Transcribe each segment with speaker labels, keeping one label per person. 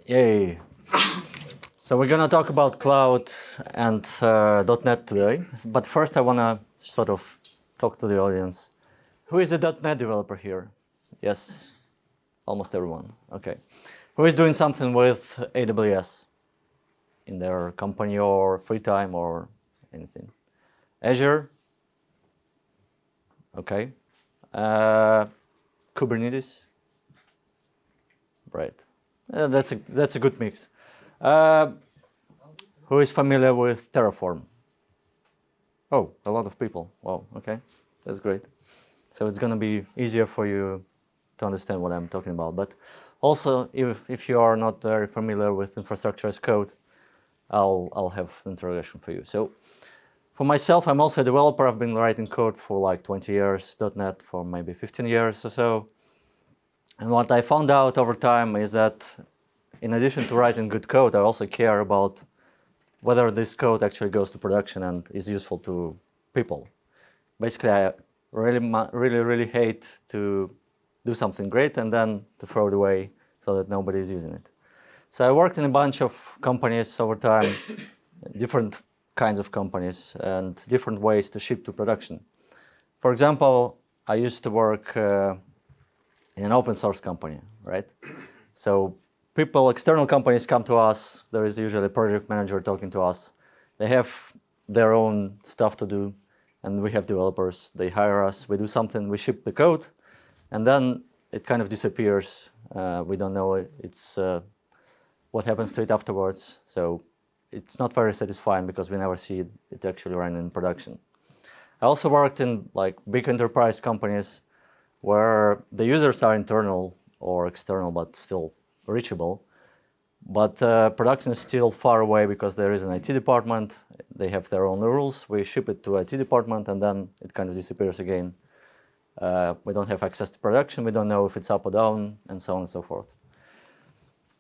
Speaker 1: Yay. So we're going to talk about cloud and .NET today. But first I want to sort of talk to the audience. Who is a .NET developer here? Yes, almost everyone. Okay. Who is doing something with AWS in their company or free time or anything? Azure? Okay. Kubernetes? Right. That's a good mix. Who is familiar with Terraform? Oh, a lot of people. Wow, okay. That's great. So it's going to be easier for you to understand what I'm talking about. But also, if you are not very familiar with infrastructure as code, I'll have an introduction for you. So for myself, I'm also a developer. I've been writing code for like 20 years, .NET for maybe 15 years or so. And what I found out over time is that in addition to writing good code, I also care about whether this code actually goes to production and is useful to people. Basically, I really hate to do something great and then to throw it away so that nobody is using it. So I worked in a bunch of companies over time, different kinds of companies and different ways to ship to production. For example, I used to work in an open source company, right? So external companies come to us. There is usually a project manager talking to us. They have their own stuff to do, and we have developers. They hire us. We do something. We ship the code, and then it kind of disappears. We don't know what happens to it afterwards. So it's not very satisfying because we never see it actually run in production. I also worked in like big enterprise companies where the users are internal or external, but still reachable. But production is still far away because there is an IT department. They have their own rules. We ship it to IT department, and then it kind of disappears again. We don't have access to production. We don't know if it's up or down, and so on and so forth.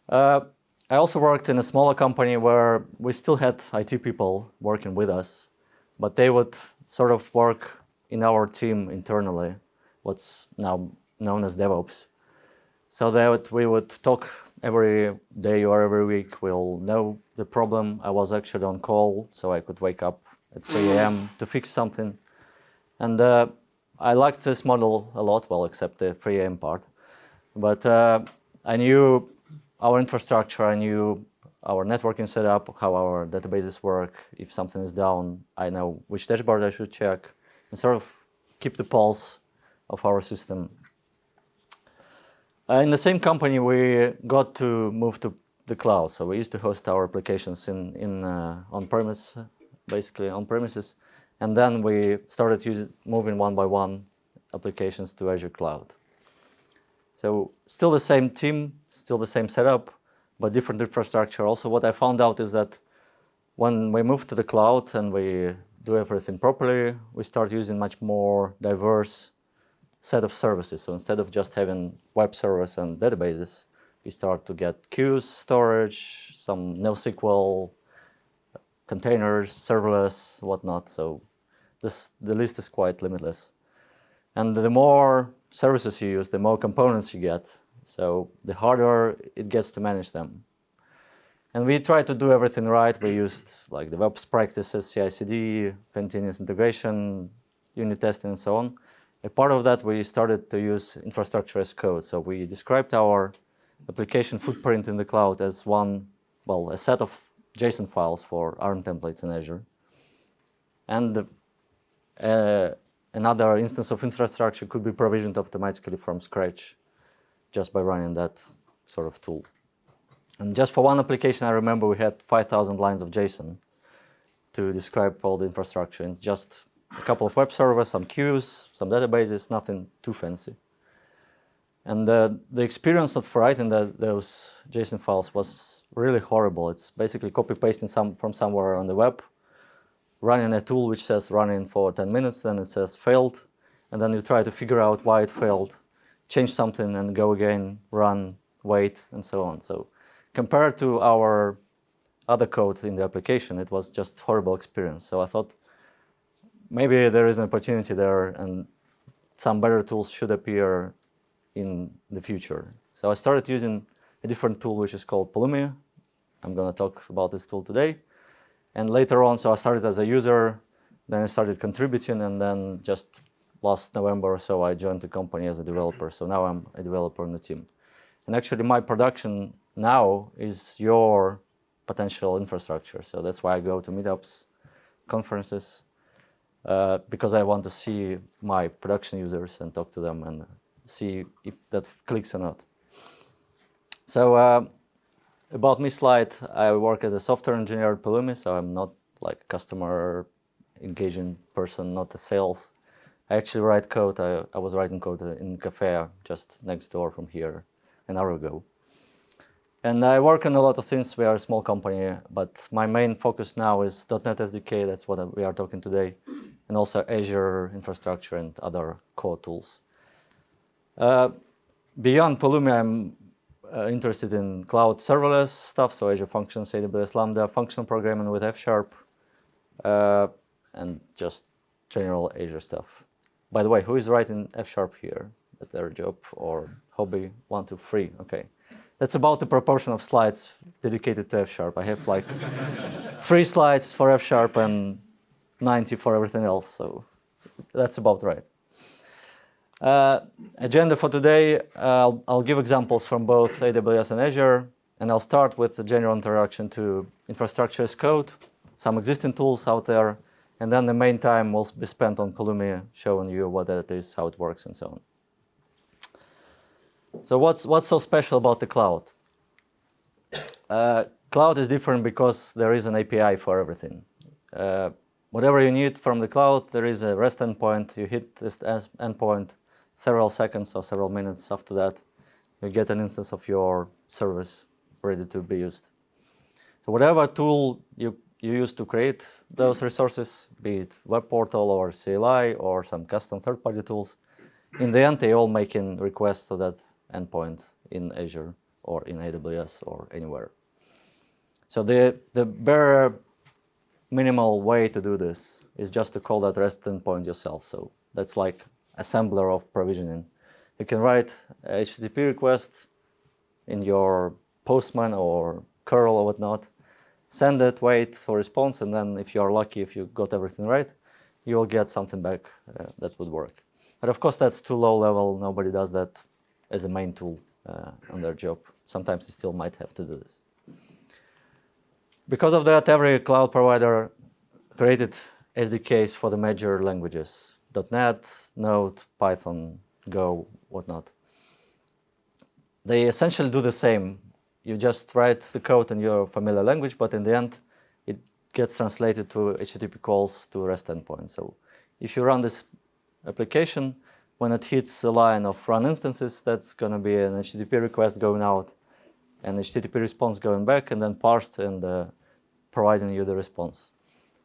Speaker 1: I also worked in a smaller company where we still had IT people working with us, but they would sort of work in our team internally, what's now known as DevOps. So that we would talk every day or every week. We'll know the problem. I was actually on call, so I could wake up at 3 a.m. to fix something. And I liked this model a lot, well, except the 3 a.m. part. But I knew our infrastructure, I knew our networking setup, how our databases work. If something is down, I know which dashboard I should check, and sort of keep the pulse of our system. In the same company, we got to move to the cloud. So we used to host our applications in on-premise, basically on-premises. And then we started moving one by one applications to Azure Cloud. So still the same team, still the same setup, but different infrastructure. Also, what I found out is that when we move to the cloud and we do everything properly, we start using much more diverse set of services. So instead of just having web servers and databases, we start to get queues, storage, some NoSQL, containers, serverless, whatnot. So the list is quite limitless. And the more services you use, the more components you get. So the harder it gets to manage them. And we try to do everything right. We used like DevOps practices, CI/CD, continuous integration, unit testing, and so on. A part of that, we started to use infrastructure as code. So we described our application footprint in the cloud as a set of JSON files for ARM templates in Azure. And another instance of infrastructure could be provisioned automatically from scratch just by running that sort of tool. And just for one application, I remember we had 5,000 lines of JSON to describe all the infrastructure. It's just a couple of web servers, some queues, some databases, nothing too fancy. And the experience of writing those JSON files was really horrible. It's basically copy-pasting from somewhere on the web, running a tool which says running for 10 minutes, then it says failed, and then you try to figure out why it failed, change something and go again, run, wait, and so on. So compared to our other code in the application, it was just a horrible experience. So I thought, maybe there is an opportunity there and some better tools should appear in the future. So I started using a different tool which is called Pulumi. I'm going to talk about this tool today. And later on, so I started as a user, then I started contributing, and then just last November or so, I joined the company as a developer. So now I'm a developer in the team. And actually, my production now is your potential infrastructure. So that's why I go to meetups, conferences, because I want to see my production users and talk to them and see if that clicks or not. So about me slide, I work as a software engineer at Pulumi, so I'm not like a customer engaging person, not a sales. I actually write code. I was writing code in a cafe just next door from here an hour ago. And I work on a lot of things. We are a small company, but my main focus now is .NET SDK. That's what we are talking today, and also Azure infrastructure and other core tools. Beyond Pulumi, I'm interested in cloud serverless stuff, so Azure Functions, AWS Lambda, functional programming with F#, and just general Azure stuff. By the way, who is writing F# here at their job or hobby? 1, 2, 3. Okay, that's about the proportion of slides dedicated to F#. I have like 3 slides for F# and 90 for everything else, so that's about right. Agenda for today, I'll give examples from both AWS and Azure, and I'll start with a general introduction to infrastructure as code, some existing tools out there, and then the main time will be spent on Pulumi, showing you what that is, how it works, and so on. So what's so special about the cloud? Cloud is different because there is an API for everything. Whatever you need from the cloud, there is a REST endpoint. You hit this endpoint, several seconds or several minutes after that, you get an instance of your service ready to be used. So whatever tool you use to create those resources, be it web portal or CLI or some custom third-party tools, in the end, they all making requests to that endpoint in Azure or in AWS or anywhere. So the bare minimal way to do this is just to call that REST endpoint yourself. So that's like assembler of provisioning. You can write a HTTP request in your Postman or curl or whatnot, send it, wait for response, and then if you are lucky, if you got everything right, you will get something back that would work. But of course, that's too low level. Nobody does that as a main tool on their job. Sometimes you still might have to do this. Because of that, every cloud provider created SDKs for the major languages. .NET, Node, Python, Go, whatnot. They essentially do the same. You just write the code in your familiar language, but in the end, it gets translated to HTTP calls to REST endpoint. So if you run this application, when it hits the line of run instances, that's going to be an HTTP request going out, and HTTP response going back, and then parsed and providing you the response.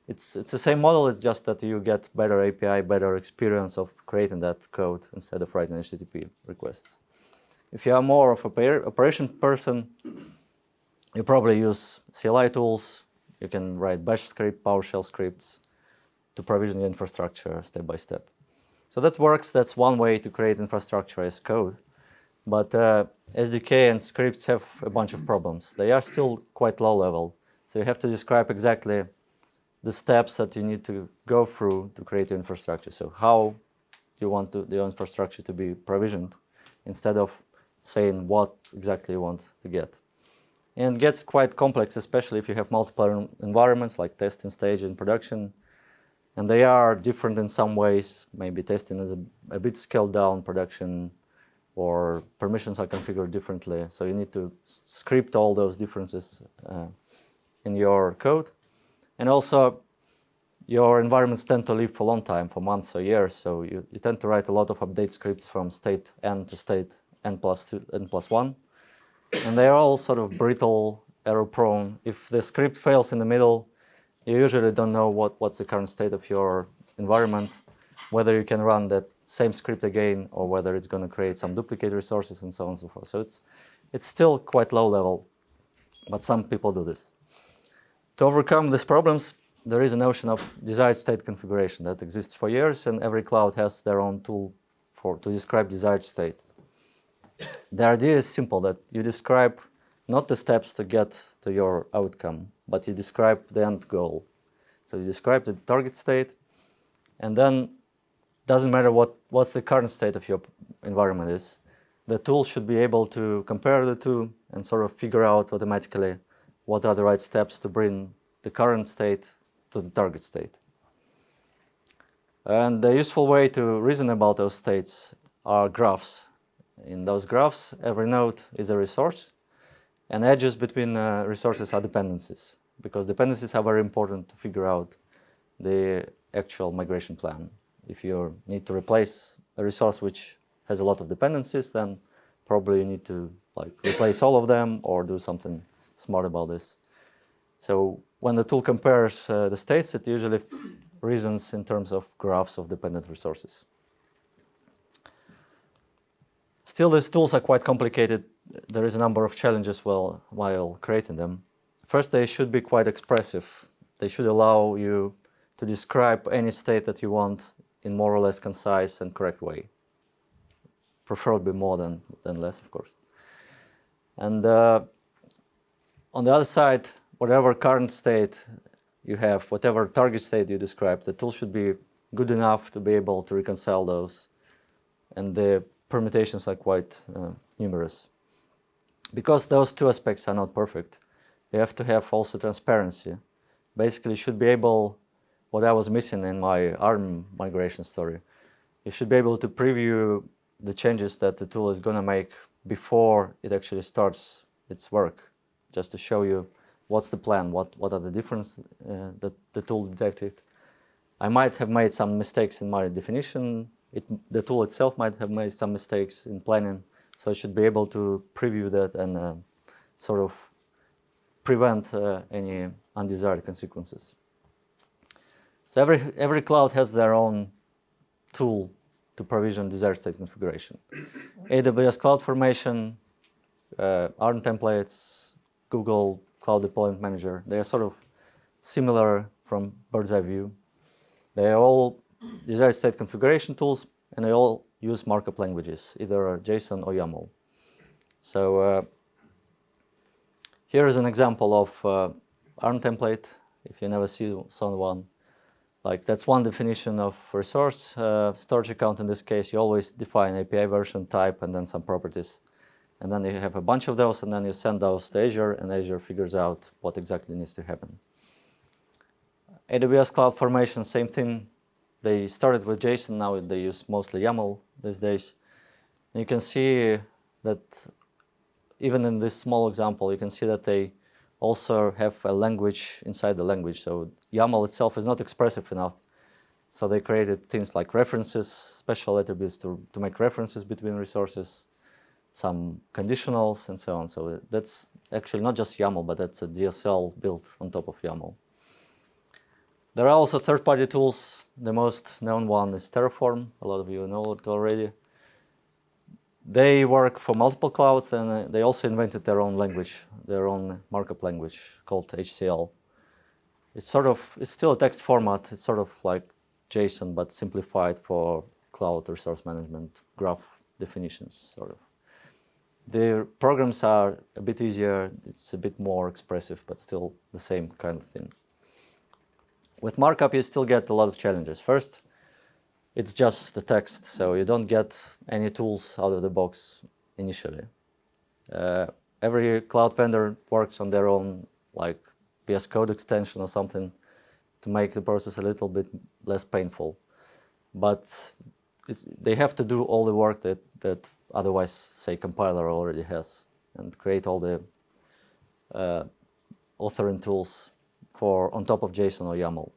Speaker 1: It's the same model, it's just that you get better API, better experience of creating that code instead of writing HTTP requests. If you are more of an operation person, you probably use CLI tools. You can write Bash script, PowerShell scripts to provision your infrastructure step by step. So that works. That's one way to create infrastructure as code. But SDK and scripts have a bunch of problems. They are still quite low level. So you have to describe exactly the steps that you need to go through to create your infrastructure. So how you want the infrastructure to be provisioned instead of saying what exactly you want to get. And it gets quite complex, especially if you have multiple environments like testing stage and production. And they are different in some ways. Maybe testing is a bit scaled down, production or permissions are configured differently. So you need to script all those differences in your code. And also, your environments tend to live for a long time, for months or years. So you tend to write a lot of update scripts from state n to state n+2, n+1. And they are all sort of brittle, error-prone. If the script fails in the middle, you usually don't know what's the current state of your environment, whether you can run that same script again, or whether it's going to create some duplicate resources and so on and so forth. So it's still quite low level, but some people do this. To overcome these problems, there is a notion of desired state configuration that exists for years, and every cloud has their own tool to describe desired state. The idea is simple, that you describe not the steps to get to your outcome, but you describe the end goal. So you describe the target state, and then doesn't matter what's the current state of your environment is. The tool should be able to compare the two and sort of figure out automatically what are the right steps to bring the current state to the target state. And the useful way to reason about those states are graphs. In those graphs, every node is a resource, and edges between resources are dependencies, because dependencies are very important to figure out the actual migration plan. If you need to replace a resource which has a lot of dependencies, then probably you need to replace all of them or do something smart about this. So when the tool compares the states, it usually reasons in terms of graphs of dependent resources. Still, these tools are quite complicated. There is a number of challenges while creating them. First, they should be quite expressive. They should allow you to describe any state that you want in more or less concise and correct way. Preferably more than less, of course. And on the other side, whatever current state you have, whatever target state you describe, the tool should be good enough to be able to reconcile those. And the permutations are quite numerous. Because those two aspects are not perfect, you have to have also transparency. Basically, you should be able, what I was missing in my ARM migration story, you should be able to preview the changes that the tool is going to make before it actually starts its work, just to show you what's the plan, what are the differences that the tool detected. I might have made some mistakes in my definition. The tool itself might have made some mistakes in planning, so I should be able to preview that and sort of prevent any undesired consequences. So every cloud has their own tool to provision desired state configuration. AWS CloudFormation, ARM templates, Google Cloud Deployment Manager, they are sort of similar from bird's eye view. They are all desired state configuration tools, and they all use markup languages, either JSON or YAML. So here is an example of ARM template, if you never saw one. Like that's one definition of resource. Storage account in this case, you always define API version, type, and then some properties. And then you have a bunch of those, and then you send those to Azure, and Azure figures out what exactly needs to happen. AWS CloudFormation, same thing. They started with JSON, now they use mostly YAML these days. And you can see that even in this small example, you can see that they also have a language inside the language. So YAML itself is not expressive enough. So they created things like references, special attributes to make references between resources, some conditionals, and so on. So that's actually not just YAML, but that's a DSL built on top of YAML. There are also third-party tools. The most known one is Terraform. A lot of you know it already. They work for multiple clouds, and they also invented their own language, their own markup language called HCL. It's still a text format. It's sort of like JSON, but simplified for cloud resource management, graph definitions, sort of. The programs are a bit easier. It's a bit more expressive, but still the same kind of thing. With markup, you still get a lot of challenges. First, it's just the text, so you don't get any tools out of the box initially. Every cloud vendor works on their own, like VS Code extension or something, to make the process a little bit less painful. But they have to do all the work that otherwise, say, compiler already has, and create all the authoring tools on top of JSON or YAML.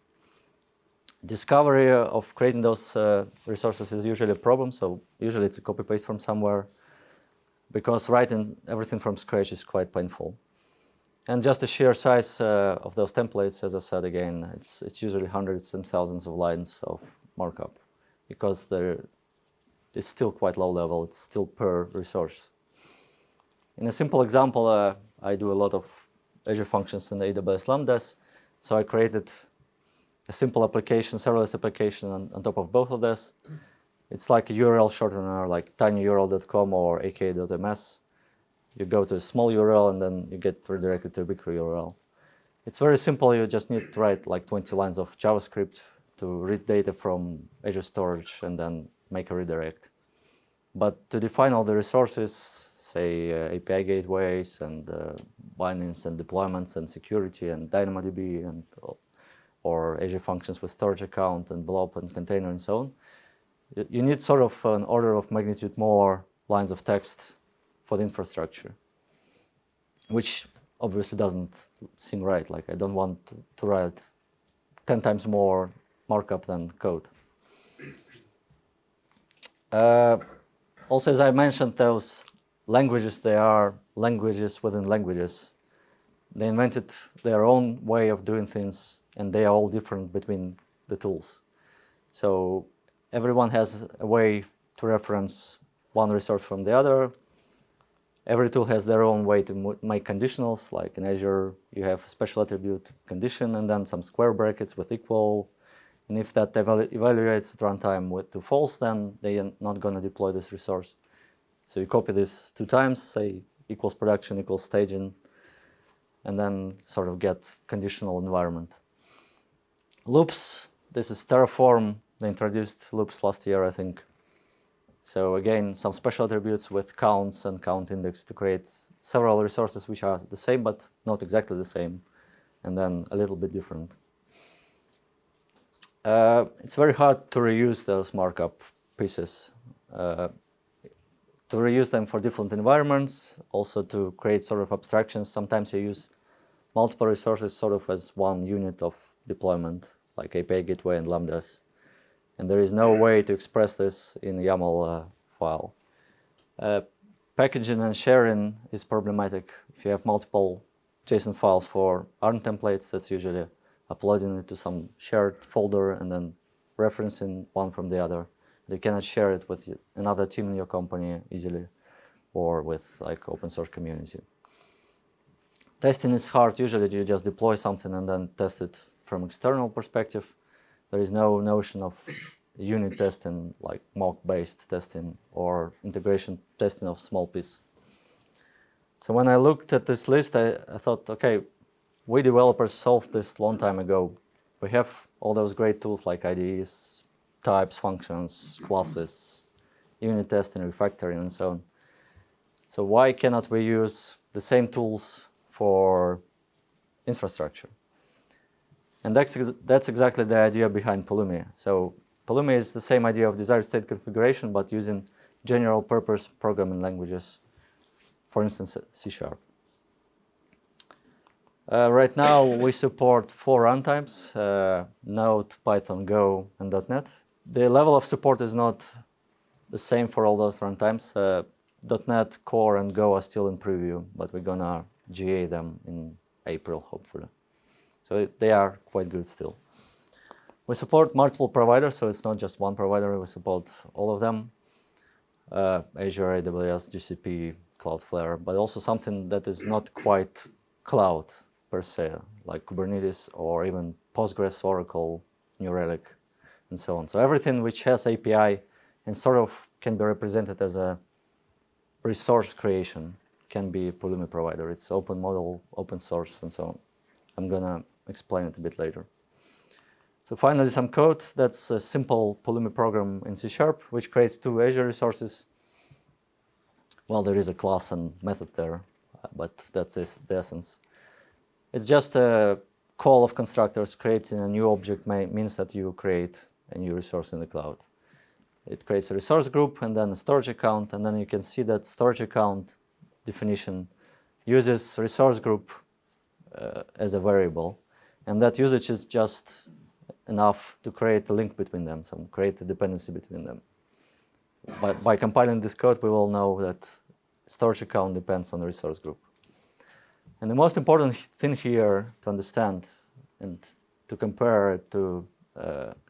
Speaker 1: Discovery of creating those resources is usually a problem, so usually it's a copy-paste from somewhere, because writing everything from scratch is quite painful. And just the sheer size of those templates, as I said again, it's usually hundreds and thousands of lines of markup, because it's still quite low level, it's still per resource. In a simple example, I do a lot of Azure functions in the AWS Lambdas, so I created a simple application, serverless application on top of both of this. It's like a URL shortener, like tinyurl.com or aka.ms. you go to a small URL and then you get redirected to a bigger URL. It's very simple. You just need to write like 20 lines of JavaScript to read data from Azure Storage and then make a redirect. But to define all the resources, say API gateways and bindings and deployments and security and DynamoDB and or Azure Functions with storage account and blob and container and so on, you need sort of an order of magnitude more lines of text for the infrastructure, which obviously doesn't seem right. Like I don't want to write 10 times more markup than code. Also, as I mentioned, those languages, they are languages within languages. They invented their own way of doing things, and they are all different between the tools. So everyone has a way to reference one resource from the other. Every tool has their own way to make conditionals. Like in Azure, you have a special attribute condition and then some square brackets with equal. And if that evaluates at runtime to false, then they are not going to deploy this resource. So you copy this 2 times, say equals production equals staging, and then sort of get conditional environment. Loops, this is Terraform. They introduced loops last year, I think. So again, some special attributes with counts and count index to create several resources which are the same, but not exactly the same, and then a little bit different. It's very hard to reuse those markup pieces. To reuse them for different environments, also to create sort of abstractions. Sometimes you use multiple resources sort of as one unit of deployment, like API gateway and lambdas. And there is no way to express this in a YAML file. Packaging and sharing is problematic. If you have multiple JSON files for ARM templates, that's usually uploading it to some shared folder and then referencing one from the other. You cannot share it with another team in your company easily or with like open source community. Testing is hard. Usually you just deploy something and then test it from external perspective. There is no notion of unit testing like mock-based testing or integration testing of small piece. So when I looked at this list, I thought, okay, we developers solved this long time ago. We have all those great tools like IDEs, types, functions, classes, unit testing, refactoring, and so on. So why cannot we use the same tools for infrastructure? And that's exactly the idea behind Pulumi. So Pulumi is the same idea of desired state configuration, but using general purpose programming languages, for instance, C#. Right now, we support 4 runtimes, Node, Python, Go, and .NET. The level of support is not the same for all those runtimes. .NET Core and Go are still in preview, but we're gonna GA them in April, hopefully. So they are quite good still. We support multiple providers, so it's not just one provider. We support all of them. Azure, AWS, GCP, Cloudflare, but also something that is not quite cloud per se, like Kubernetes or even Postgres, Oracle, New Relic, and so on. So everything which has API and sort of can be represented as a resource creation can be a Pulumi provider. It's open model, open source, and so on. I'm gonna explain it a bit later. So finally, some code. That's a simple Pulumi program in C#, which creates 2 Azure resources. Well, there is a class and method there, but that's the essence. It's just a call of constructors. Creating a new object means that you create a new resource in the cloud. It creates a resource group and then a storage account, and then you can see that storage account definition uses resource group as a variable, and that usage is just enough to create a link between them, so create a dependency between them. But by compiling this code, we will know that storage account depends on the resource group. And the most important thing here to understand and to compare it to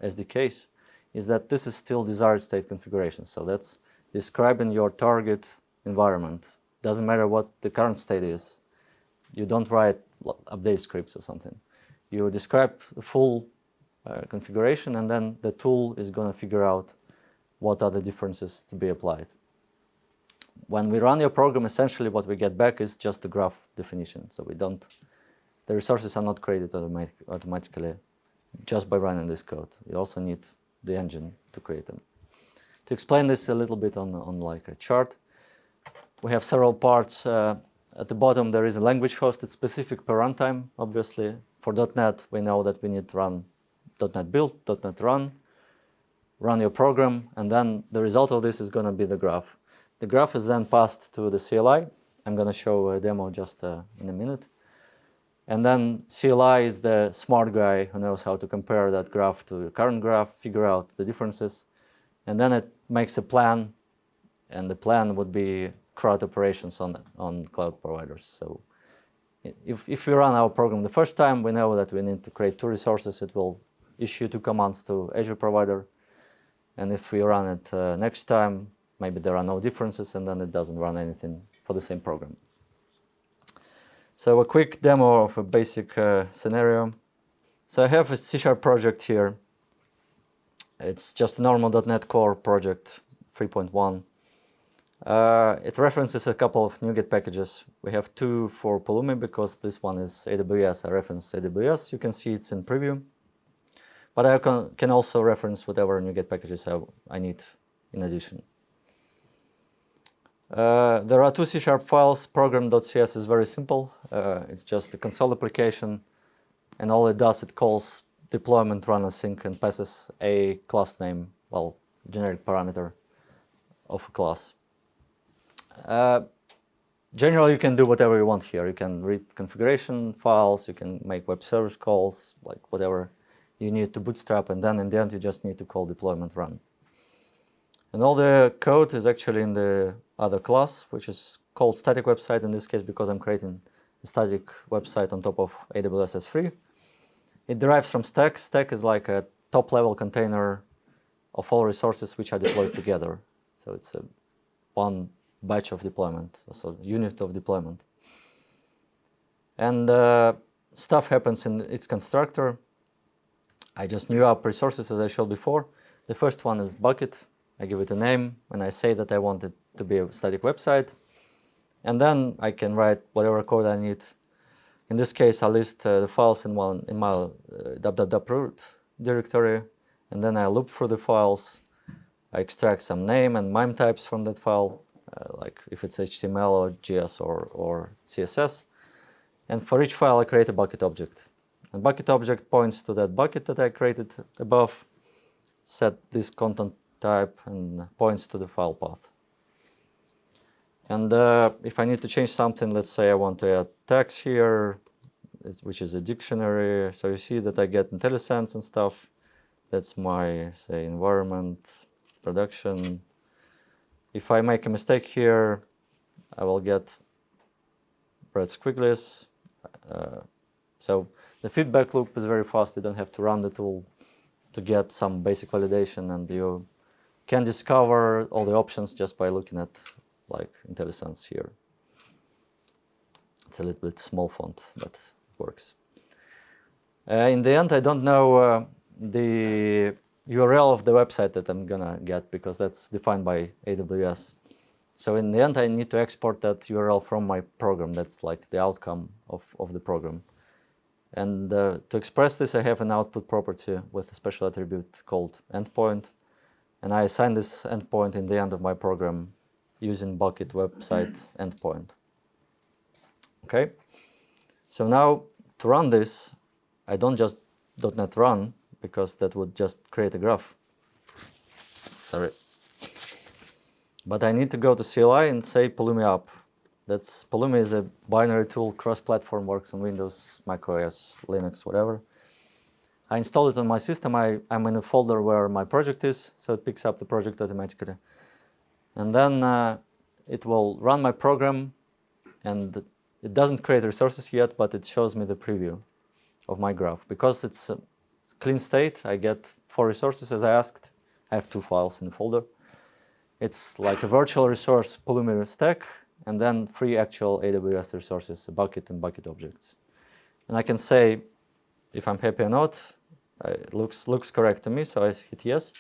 Speaker 1: SDKs is that this is still desired state configuration. So that's describing your target environment. Doesn't matter what the current state is. You don't write update scripts or something. You describe the full configuration, and then the tool is going to figure out what are the differences to be applied. when we run your program, essentially what we get back is just the graph definition. So the resources are not created automatically just by running this code. You also need the engine to create them. To explain this a little bit on like a chart, we have several parts. At the bottom, there is a language host. It's specific per runtime, obviously. For .NET, we know that we need to run .NET build, .NET run your program, and then the result of this is going to be the graph. The graph is then passed to the CLI. I'm going to show a demo just in a minute. And then CLI is the smart guy who knows how to compare that graph to the current graph, figure out the differences, and then it makes a plan, and the plan would be CRUD operations on cloud providers. So if we run our program the first time, we know that we need to create 2 resources. It will issue 2 commands to Azure provider. And if we run it next time, maybe there are no differences, and then it doesn't run anything for the same program. So a quick demo of a basic scenario. So I have a C# project here. It's just a normal .NET Core project, 3.1. It references a couple of NuGet packages. We have 2 for Pulumi because this one is AWS. I reference AWS. You can see it's in preview. But I can also reference whatever NuGet packages I need in addition. There are 2 C# files. Program.cs is very simple. It's just a console application. And all it does, it calls deployment run async and passes a class name, well, generic parameter of a class. Generally, you can do whatever you want here. You can read configuration files, you can make web service calls, like whatever you need to bootstrap, and then in the end, you just need to call deployment run. And all the code is actually in the other class, which is called static website in this case, because I'm creating a static website on top of AWS S3. It derives from stack. Stack is like a top-level container of all resources which are deployed together. So it's one batch of deployment, so unit of deployment. And stuff happens in its constructor. I just new up resources as I showed before. The first one is bucket. I give it a name, and I say that I want it to be a static website. And then I can write whatever code I need. In this case, I list the files in my root directory, and then I loop through the files. I extract some name and MIME types from that file, like if it's HTML or JS or CSS. And for each file, I create a bucket object. And bucket object points to that bucket that I created above, set this content type, and points to the file path. And if I need to change something, let's say I want to add tags here, which is a dictionary. So you see that I get IntelliSense and stuff. That's my, say, environment, production. If I make a mistake here, I will get red squigglies. So the feedback loop is very fast. You don't have to run the tool to get some basic validation, and you can discover all the options just by looking at like IntelliSense here. It's a little bit small font, but it works. In the end, I don't know the URL of the website that I'm gonna get because that's defined by AWS. So in the end, I need to export that URL from my program. That's like the outcome of the program. And to express this, I have an output property with a special attribute called endpoint. And I assign this endpoint in the end of my program using bucket website endpoint. Okay, so now to run this, I don't just .NET run, because that would just create a graph. Sorry. But I need to go to CLI and say Pulumi up. Pulumi is a binary tool, cross-platform, works on Windows, Mac OS, Linux, whatever. I install it on my system. I'm in a folder where my project is, so it picks up the project automatically. And then it will run my program, and it doesn't create resources yet, but it shows me the preview of my graph. Because it's a clean state, I get 4 resources as I asked. I have 2 files in the folder. It's like a virtual resource Pulumi stack, and then 3 actual AWS resources, a bucket and bucket objects. And I can say if I'm happy or not. It looks correct to me, so I hit yes.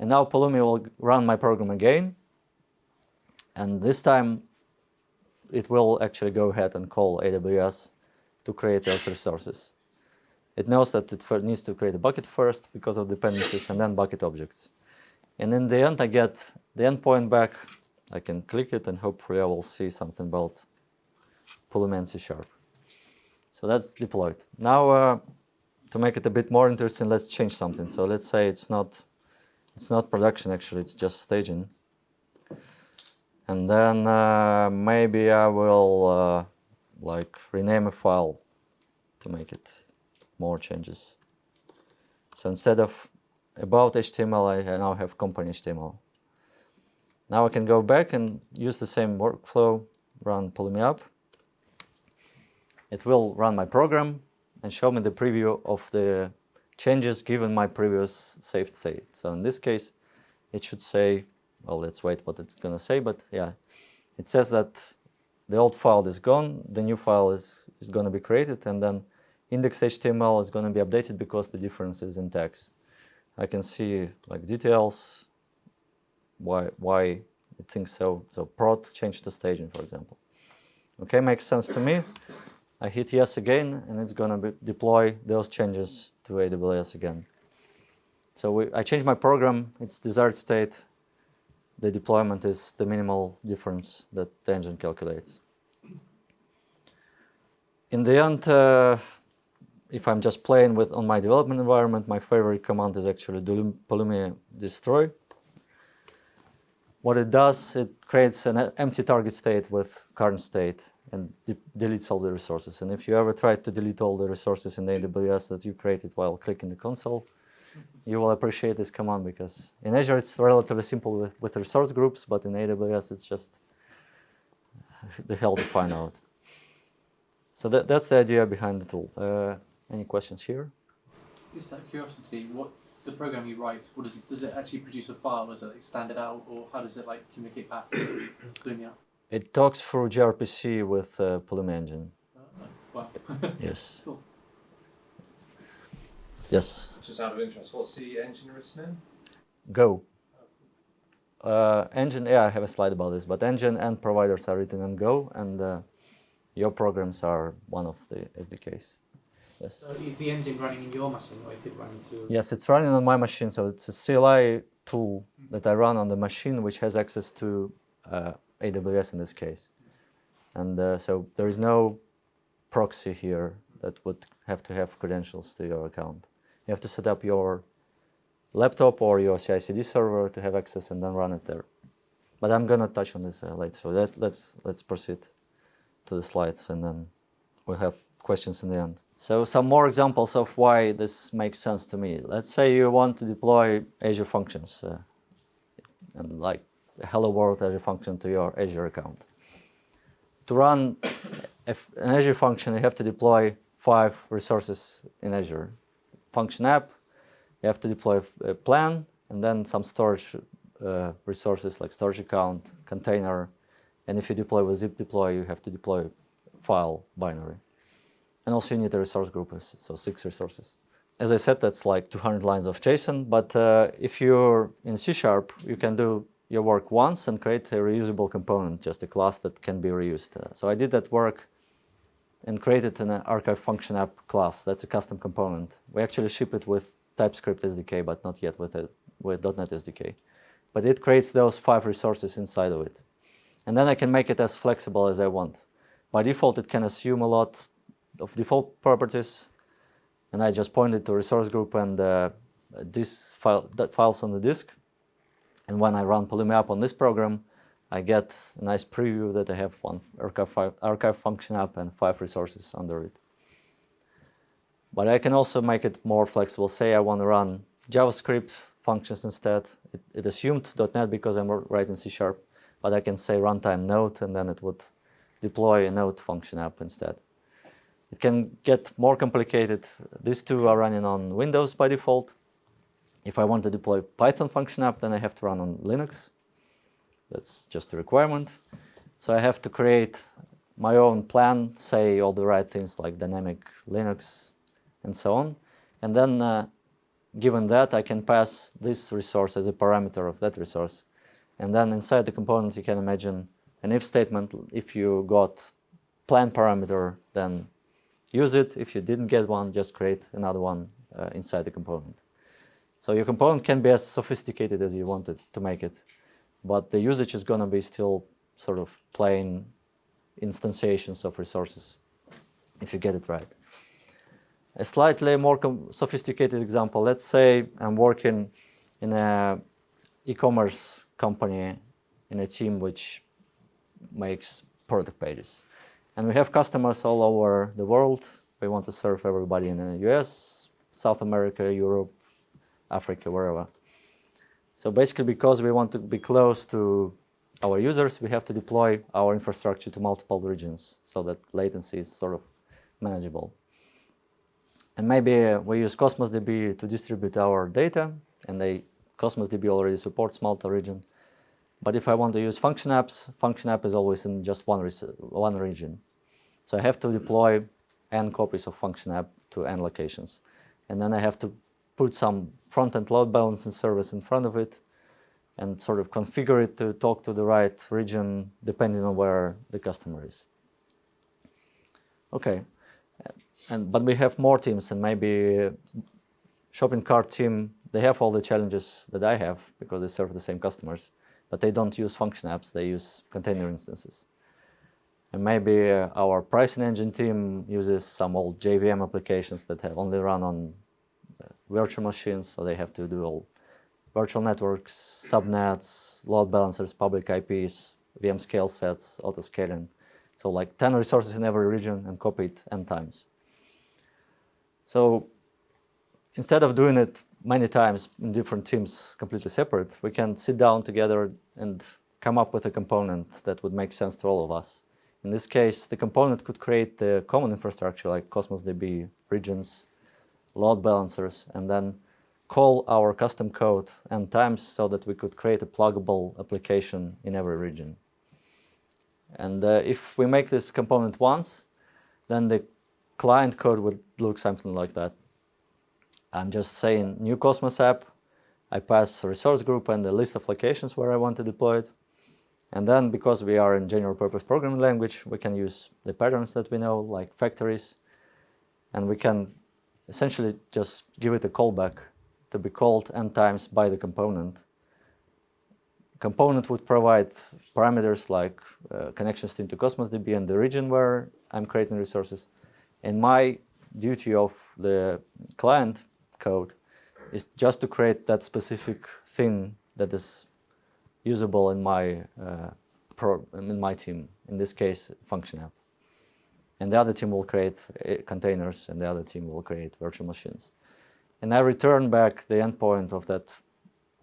Speaker 1: And now Pulumi will run my program again. And this time, it will actually go ahead and call AWS to create those resources. It knows that it needs to create a bucket first because of dependencies, and then bucket objects. And in the end, I get the endpoint back. I can click it, and hopefully I will see something about Pulumi and C#. So that's deployed. Now, to make it a bit more interesting, let's change something. So let's say it's not production, actually, it's just staging. And then maybe I will like rename a file to make it more changes. So instead of about HTML, I now have company HTML. Now I can go back and use the same workflow, run Pulumi up. It will run my program and show me the preview of the changes given my previous saved state. So in this case, it should say, well, let's wait what it's going to say, but yeah, it says that the old file is gone, the new file is going to be created, and then index.html is going to be updated because the difference is in tags. I can see like details, why it thinks so. So prod changed to staging, for example. Okay, makes sense to me. I hit yes again, and it's going to deploy those changes to AWS again. So I changed my program, its desired state. The deployment is the minimal difference that the engine calculates. In the end, if I'm just playing on my development environment, my favorite command is actually Pulumi destroy. What it does, it creates an empty target state with current state and deletes all the resources. And if you ever try to delete all the resources in AWS that you created while clicking the console, you will appreciate this command, because in Azure it's relatively simple with resource groups, but in AWS it's just the hell to find out. So that's the idea behind the tool. Any questions here?
Speaker 2: Just out of curiosity, what the program you write, what does it actually produce a file? Is it like stand it out, or how does it like communicate back to Pulumi?
Speaker 1: It talks through gRPC with Pulumi engine.
Speaker 2: Wow.
Speaker 1: Yes.
Speaker 2: Cool.
Speaker 1: Yes.
Speaker 3: Just out of interest, what's the engine written in?
Speaker 1: Go. Engine, yeah, I have a slide about this, but engine and providers are written in Go, and your programs are one of the SDKs. Yes.
Speaker 2: So is the engine running in your machine, or is it running to?
Speaker 1: Yes, it's running on my machine, so it's a CLI tool that I run on the machine, which has access to AWS in this case. And so there is no proxy here that would have to have credentials to your account. You have to set up your laptop or your CI/CD server to have access and then run it there. But I'm going to touch on this later. So let's proceed to the slides, and then we'll have questions in the end. So some more examples of why this makes sense to me. Let's say you want to deploy Azure functions and like a hello world Azure function to your Azure account. To run an Azure function, you have to deploy 5 resources in Azure. Function app, you have to deploy a plan, and then some storage resources like storage account, container, and if you deploy with zip deploy, you have to deploy file binary. And also you need a resource group, so 6 resources. As I said, that's like 200 lines of JSON, but if you're in C#, you can do your work once and create a reusable component, just a class that can be reused. So I did that work and created an archive function app class. That's a custom component. We actually ship it with TypeScript SDK, but not yet with .NET SDK. But it creates those 5 resources inside of it. And then I can make it as flexible as I want. By default, it can assume a lot of default properties, and I just pointed to resource group and this files on the disk. And when I run Pulumi up on this program, I get a nice preview that I have one archive function app and 5 resources under it. But I can also make it more flexible. Say I want to run JavaScript functions instead. It assumed .NET because I'm writing C#, but I can say runtime Node, and then it would deploy a Node function app instead. It can get more complicated. These 2 are running on Windows by default. If I want to deploy Python function app, then I have to run on Linux. That's just a requirement. So I have to create my own plan, say all the right things like dynamic Linux and so on. And then given that, I can pass this resource as a parameter of that resource. And then inside the component, you can imagine an if statement. If you got plan parameter, then use it. If you didn't get one, just create another one inside the component. So your component can be as sophisticated as you want it to make it, but the usage is going to be still sort of plain instantiations of resources, if you get it right. A slightly more sophisticated example, let's say I'm working in an e-commerce company in a team which makes product pages. And we have customers all over the world. We want to serve everybody in the US, South America, Europe, Africa, wherever. So basically, because we want to be close to our users, we have to deploy our infrastructure to multiple regions so that latency is sort of manageable. And maybe we use Cosmos DB to distribute our data, and Cosmos DB already supports multi-region. But if I want to use function apps, function app is always in just one region. So I have to deploy n copies of function app to n locations. And then I have to put some front-end load balancing service in front of it and sort of configure it to talk to the right region depending on where the customer is. Okay, but we have more teams, and maybe shopping cart team, they have all the challenges that I have because they serve the same customers, but they don't use function apps, they use container instances. And maybe our pricing engine team uses some old JVM applications that have only run on virtual machines, so they have to do all virtual networks, subnets, load balancers, public IPs, VM scale sets, auto-scaling. So like 10 resources in every region and copy it n times. So instead of doing it many times in different teams completely separate, we can sit down together and come up with a component that would make sense to all of us. In this case, the component could create the common infrastructure like Cosmos DB, regions, load balancers, and then call our custom code n times so that we could create a pluggable application in every region. And if we make this component once, then the client code would look something like that. I'm just saying new Cosmos app, I pass a resource group and a list of locations where I want to deploy it. And then because we are in general purpose programming language, we can use the patterns that we know, like factories, and we can essentially just give it a callback to be called n times by the component. Component would provide parameters like connection stream to Cosmos DB and the region where I'm creating resources. And my duty of the client code is just to create that specific thing that is usable in my team, in this case, function app. And the other team will create containers, and the other team will create virtual machines. And I return back the endpoint of that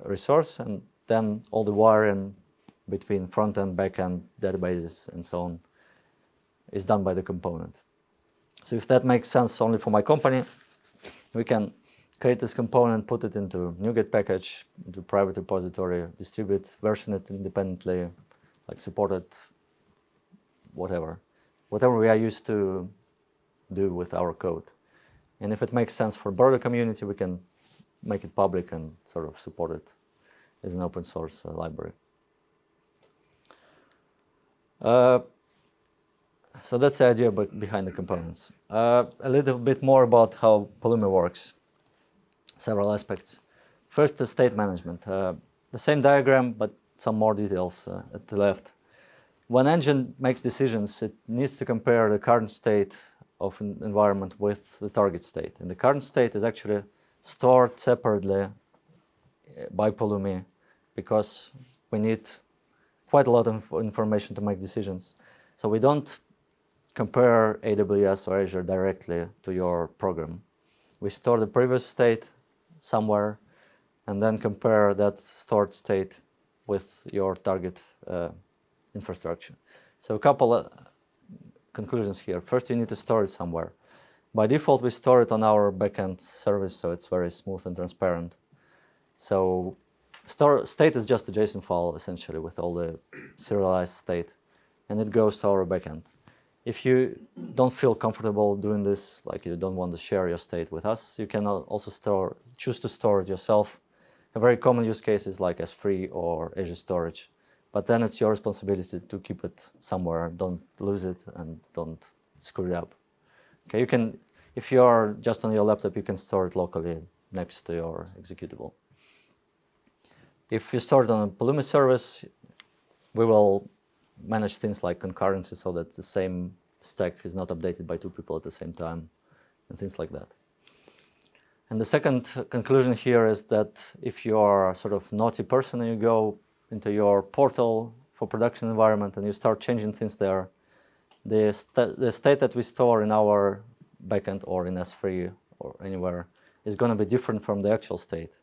Speaker 1: resource, and then all the wiring between front-end, back-end, databases, and so on is done by the component. So if that makes sense only for my company, we can create this component, put it into NuGet package, into private repository, distribute, version it independently, like support it, whatever we are used to do with our code. And if it makes sense for broader community, we can make it public and sort of support it as an open source library. So that's the idea behind the components. A little bit more about how Pulumi works. Several aspects. First, the state management. The same diagram, but some more details at the left. When engine makes decisions, it needs to compare the current state of an environment with the target state. And the current state is actually stored separately by Pulumi because we need quite a lot of information to make decisions. So we don't compare AWS or Azure directly to your program. We store the previous state somewhere and then compare that stored state with your target infrastructure. So a couple of conclusions here. First, you need to store it somewhere. By default, we store it on our backend service, so it's very smooth and transparent. So state is just a JSON file, essentially, with all the serialized state, and it goes to our backend. If you don't feel comfortable doing this, like you don't want to share your state with us, you can also choose to store it yourself A very common use case is like S3 or Azure Storage. But then it's your responsibility to keep it somewhere. Don't lose it and don't screw it up. Okay, you can, if you are just on your laptop, you can store it locally next to your executable. If you store it on a Pulumi service, we will manage things like concurrency so that the same stack is not updated by two people at the same time and things like that. And the second conclusion here is that if you are a sort of naughty person and you go into your portal for production environment and you start changing things there, the state that we store in our backend or in S3 or anywhere is going to be different from the actual state.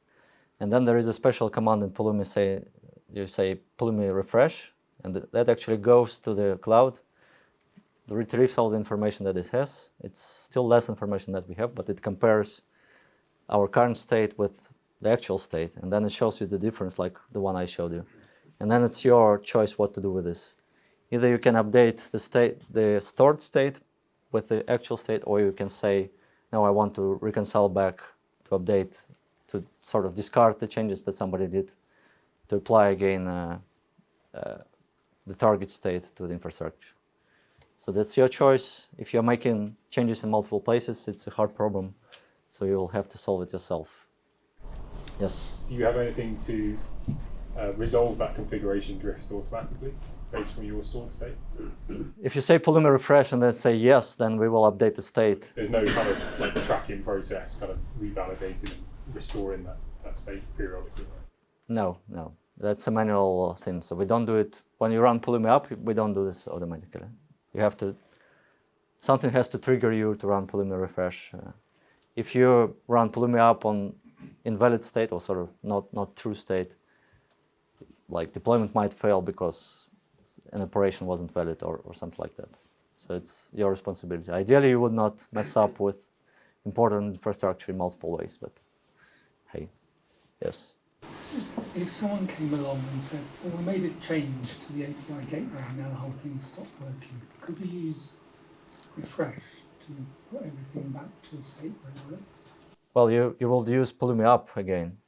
Speaker 1: And then there is a special command in Pulumi, you say Pulumi refresh, and that actually goes to the cloud, retrieves all the information that it has. It's still less information that we have, but it compares our current state with the actual state, and then it shows you the difference like the one I showed you. And then it's your choice what to do with this. Either you can update the stored state with the actual state, or you can say, no, I want to reconcile back, to update, to sort of discard the changes that somebody did, to apply again the target state to the infrastructure. So that's your choice. If you're making changes in multiple places, it's a hard problem, so you'll have to solve it yourself. Yes?
Speaker 4: Do you have anything to resolve that configuration drift automatically based on your stored state?
Speaker 1: If you say Pulumi refresh and then say yes, then we will update the state.
Speaker 4: There's no kind of like tracking process, kind of revalidating and restoring that state periodically, right?
Speaker 1: No. That's a manual thing. So we don't do it. When you run Pulumi up, we don't do this automatically. You have to, something has to trigger you to run Pulumi refresh. If you run Pulumi up on invalid state or sort of not true state, like deployment might fail because an operation wasn't valid or something like that. So it's your responsibility. Ideally, you would not mess up with important infrastructure in multiple ways, but hey, yes.
Speaker 5: If someone came along and said, well, we made a change to the API gateway and now the whole thing stopped working, could we use refresh to put everything back to a state where it works?
Speaker 1: Well, you will use Pulumi up again.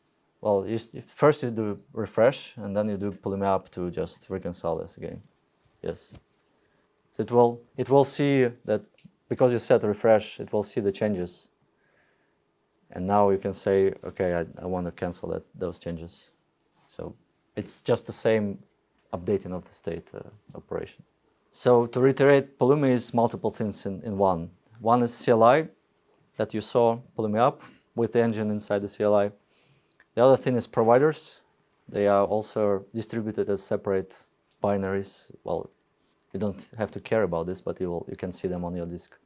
Speaker 1: Well, first you do refresh, and then you do Pulumi up to just reconcile this again. Yes. So it will see that because you set refresh, it will see the changes. And now you can say, okay, I want to cancel those changes. So it's just the same updating of the state operation. So to reiterate, Pulumi is multiple things in one. One is CLI that you saw Pulumi up with the engine inside the CLI. The other thing is providers. They are also distributed as separate binaries. Well, you don't have to care about this, but you can see them on your disk.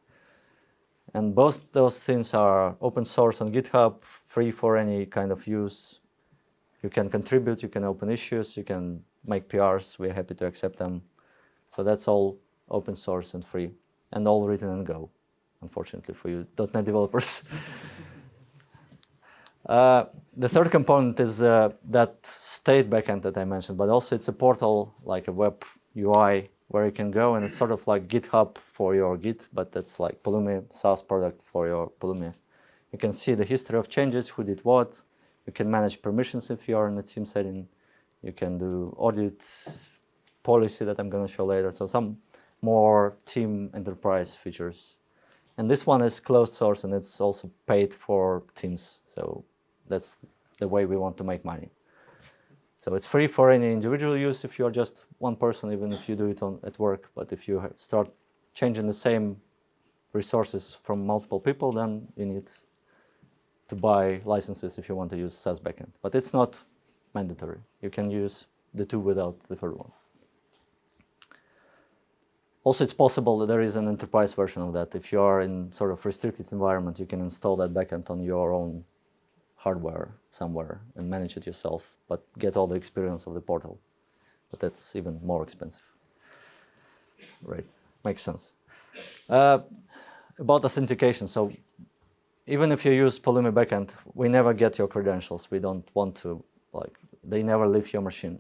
Speaker 1: And both those things are open source on GitHub, free for any kind of use. You can contribute, you can open issues, you can make PRs. We're happy to accept them. So that's all open source and free, and all written in Go, unfortunately for you .NET developers. The third component is that state backend that I mentioned, but also it's a portal, like a web UI, where you can go, and it's sort of like GitHub for your Git, but that's like Pulumi SaaS product for your Pulumi. You can see the history of changes, who did what. You can manage permissions if you're in a team setting. You can do audit policy that I'm going to show later. So some more team enterprise features. And this one is closed source, and it's also paid for teams. So that's the way we want to make money. So it's free for any individual use if you're just one person, even if you do it at work. But if you start changing the same resources from multiple people, then you need to buy licenses if you want to use SaaS backend. But it's not mandatory. You can use the two without the third one. Also, it's possible that there is an enterprise version of that. If you are in sort of restricted environment, you can install that backend on your own hardware somewhere and manage it yourself, but get all the experience of the portal. But that's even more expensive. Right, makes sense. About authentication, so even if you use Pulumi backend, we never get your credentials. We don't want to, they never leave your machine.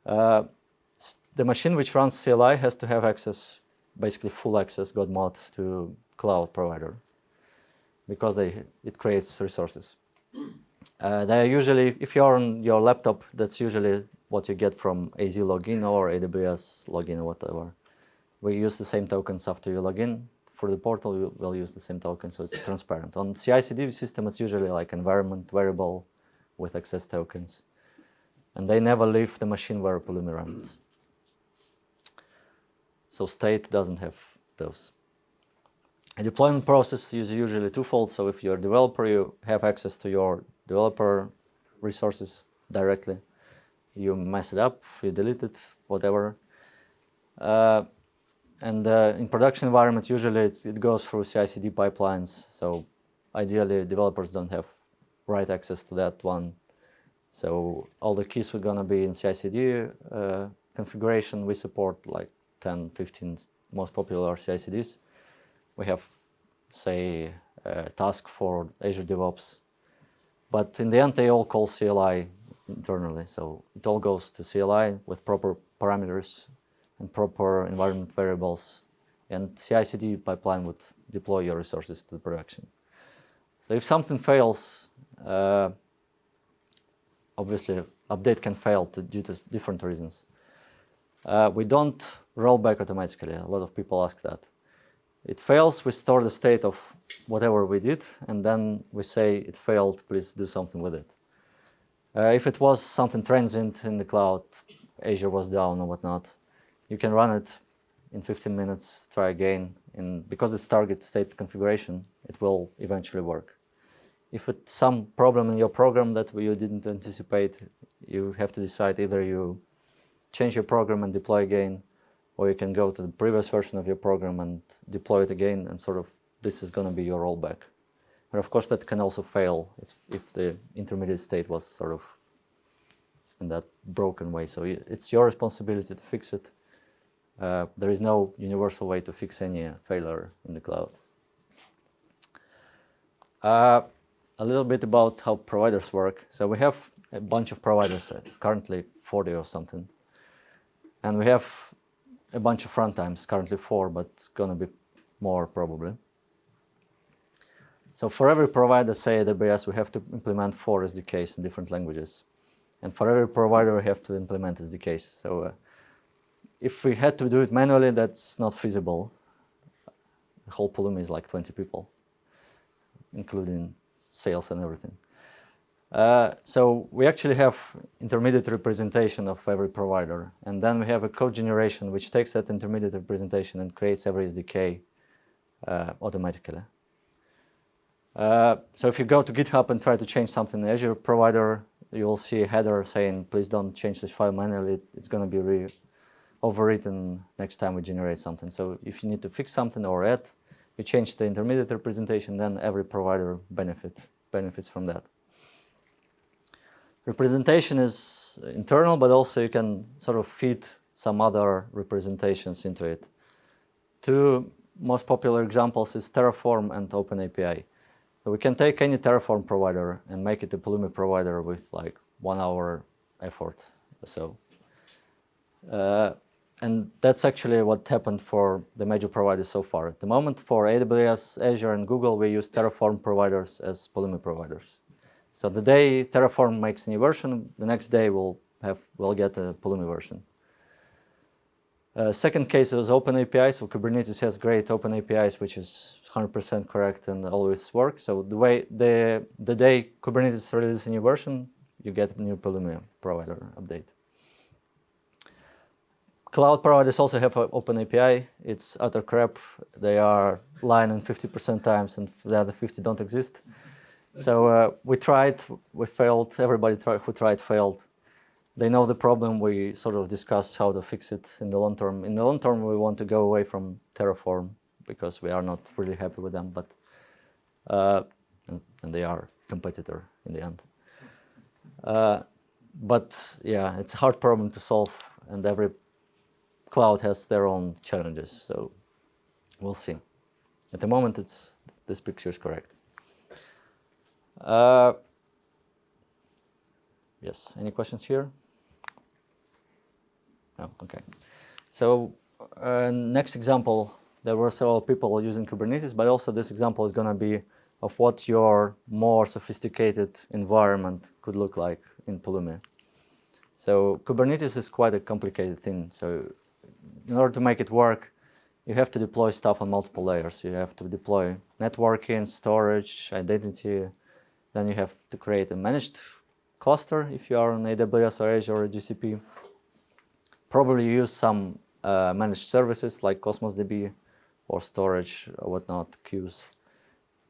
Speaker 1: The machine which runs CLI has to have access, basically full access, God mod, to cloud provider, because it creates resources. They are usually, if you're on your laptop, that's usually what you get from AZ login or AWS login or whatever. We use the same tokens after you log in. For the portal, we'll use the same token, so it's transparent. On CI/CD system, it's usually like environment variable with access tokens. And they never leave the machine where Pulumi runs. So state doesn't have those. A deployment process is usually twofold. So if you're a developer, you have access to your developer resources directly. You mess it up, you delete it, whatever. And in production environment, usually it goes through CI/CD pipelines. So ideally, developers don't have right access to that one. So all the keys are going to be in CI/CD configuration. We support like 10, 15 most popular CI/CDs. We have, say, a task for Azure DevOps. But in the end, they all call CLI internally. So it all goes to CLI with proper parameters and proper environment variables. And CI/CD pipeline would deploy your resources to the production. So if something fails, obviously, update can fail due to different reasons. We don't roll back automatically. A lot of people ask that. It fails, we store the state of whatever we did, and then we say it failed, please do something with it. If it was something transient in the cloud, Azure was down or whatnot, you can run it in 15 minutes, try again, and because it's target state configuration, it will eventually work. If it's some problem in your program that you didn't anticipate, you have to decide either you change your program and deploy again, or you can go to the previous version of your program and deploy it again, and sort of this is going to be your rollback. But of course, that can also fail if the intermediate state was sort of in that broken way. So it's your responsibility to fix it. There is no universal way to fix any failure in the cloud. A little bit about how providers work. So we have a bunch of providers, currently 40 or something. And we have a bunch of runtimes, currently 4, but it's going to be more probably. So for every provider, say AWS, we have to implement 4 SDKs in different languages. And for every provider, we have to implement SDKs. So if we had to do it manually, that's not feasible. The whole Pulumi is like 20 people, including sales and everything. So we actually have intermediate representation of every provider. And then we have a code generation, which takes that intermediate representation and creates every SDK automatically. So if you go to GitHub and try to change something in Azure provider, you will see a header saying, please don't change this file manually. It's going to be overwritten next time we generate something. So if you need to fix something or add, you change the intermediate representation, then every provider benefits from that. Representation is internal, but also you can sort of feed some other representations into it. 2 most popular examples is Terraform and OpenAPI. So we can take any Terraform provider and make it a Pulumi provider with like 1 hour effort or so. And that's actually what happened for the major providers so far. At the moment, for AWS, Azure, and Google, we use Terraform providers as Pulumi providers. So the day Terraform makes a new version, the next day we'll get a Pulumi version. Second case is OpenAPI. So Kubernetes has great OpenAPIs, which is 100% correct and always works. So the day Kubernetes releases a new version, you get a new Pulumi provider update. Cloud providers also have OpenAPI. It's utter crap. They are lying in 50% times, and the other 50 don't exist. So we tried, we failed. Everybody who tried failed. They know the problem. We sort of discuss how to fix it in the long term. In the long term, we want to go away from Terraform because we are not really happy with them, but and they are competitor in the end. But yeah, it's a hard problem to solve, and every cloud has their own challenges. So we'll see. At the moment, this picture is correct. Yes, any questions here? No, okay. So next example, there were several people using Kubernetes, but also this example is going to be of what your more sophisticated environment could look like in Pulumi. So Kubernetes is quite a complicated thing. So in order to make it work, you have to deploy stuff on multiple layers. You have to deploy networking, storage, identity. Then you have to create a managed cluster if you are on AWS or Azure or GCP. Probably use some managed services like Cosmos DB or storage or whatnot, queues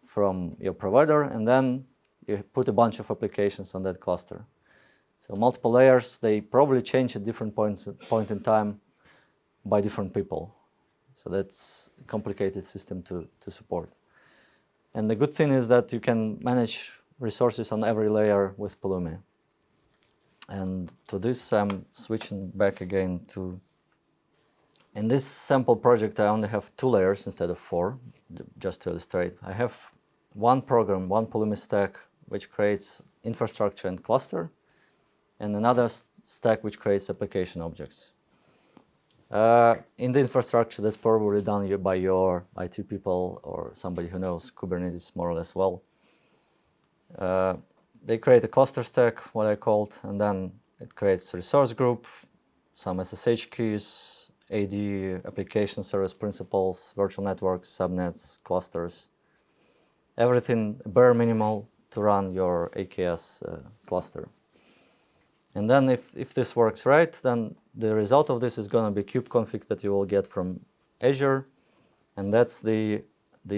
Speaker 1: from your provider, and then you put a bunch of applications on that cluster. So multiple layers, they probably change at different point in time by different people. So that's a complicated system to support. And the good thing is that you can manage resources on every layer with Pulumi. And to this, I'm switching back again to, in this sample project, I only have 2 layers instead of 4, just to illustrate. I have one program, one Pulumi stack, which creates infrastructure and cluster, and another stack which creates application objects. In the infrastructure, that's probably done by your IT people or somebody who knows Kubernetes more or less well. They create a cluster stack, what I called, and then it creates a resource group, some SSH keys, AD, application service principals, virtual networks, subnets, clusters, everything bare minimal to run your AKS cluster. And then if this works right, then the result of this is going to be kubeconfig that you will get from Azure, and that's the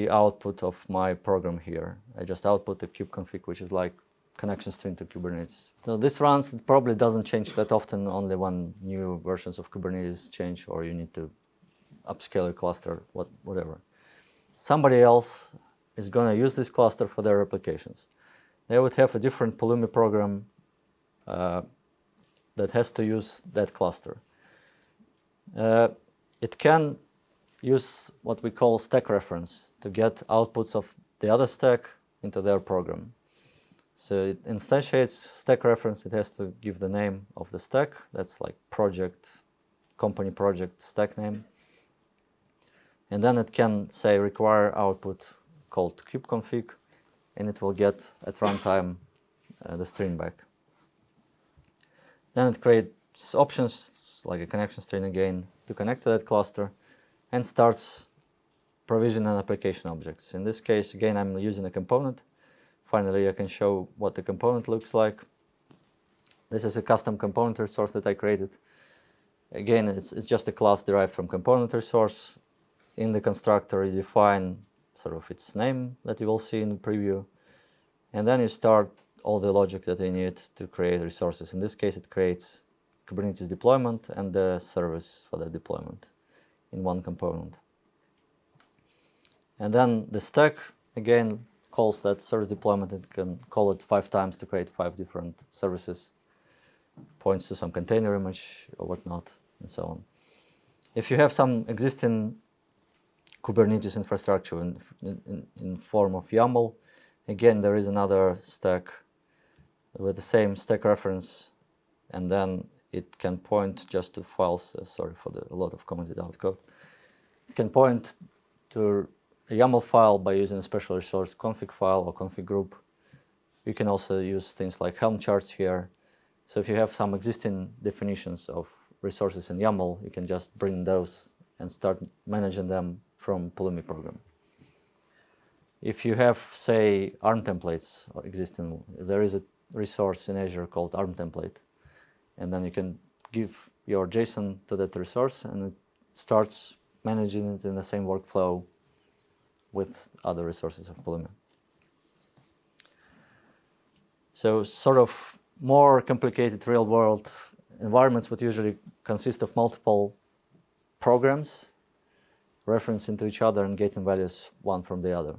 Speaker 1: output of my program here. I just output the kubeconfig, which is like connection string to Kubernetes. So this runs, it probably doesn't change that often, only when new versions of Kubernetes change or you need to upscale your cluster, whatever. Somebody else is going to use this cluster for their applications. They would have a different Pulumi program that has to use that cluster. It can use what we call stack reference to get outputs of the other stack into their program. So it instantiates stack reference. It has to give the name of the stack. That's like project, company project stack name. And then it can say require output called kubeconfig, and it will get at runtime the string back. Then it creates options like a connection string again to connect to that cluster and starts provisioning application objects. In this case, again, I'm using a component. Finally, I can show what the component looks like. This is a custom component resource that I created. Again, it's just a class derived from component resource. In the constructor, you define sort of its name that you will see in the preview. And then you start all the logic that you need to create resources. In this case, it creates Kubernetes deployment and the service for the deployment in one component. And then the stack, again, calls that service deployment. It can call it 5 times to create 5 different services, points to some container image or whatnot, and so on. If you have some existing Kubernetes infrastructure in form of YAML, again, there is another stack with the same stack reference, and then it can point just to files. Sorry for a lot of commented out code. It can point to a YAML file by using a special resource config file or config group. You can also use things like Helm charts here. So if you have some existing definitions of resources in YAML, you can just bring those and start managing them from Pulumi program. If you have, say, ARM templates or existing, there is a resource in Azure called ARM template. And then you can give your JSON to that resource, and it starts managing it in the same workflow with other resources of Pulumi. So sort of more complicated real-world environments would usually consist of multiple programs referencing to each other and getting values one from the other.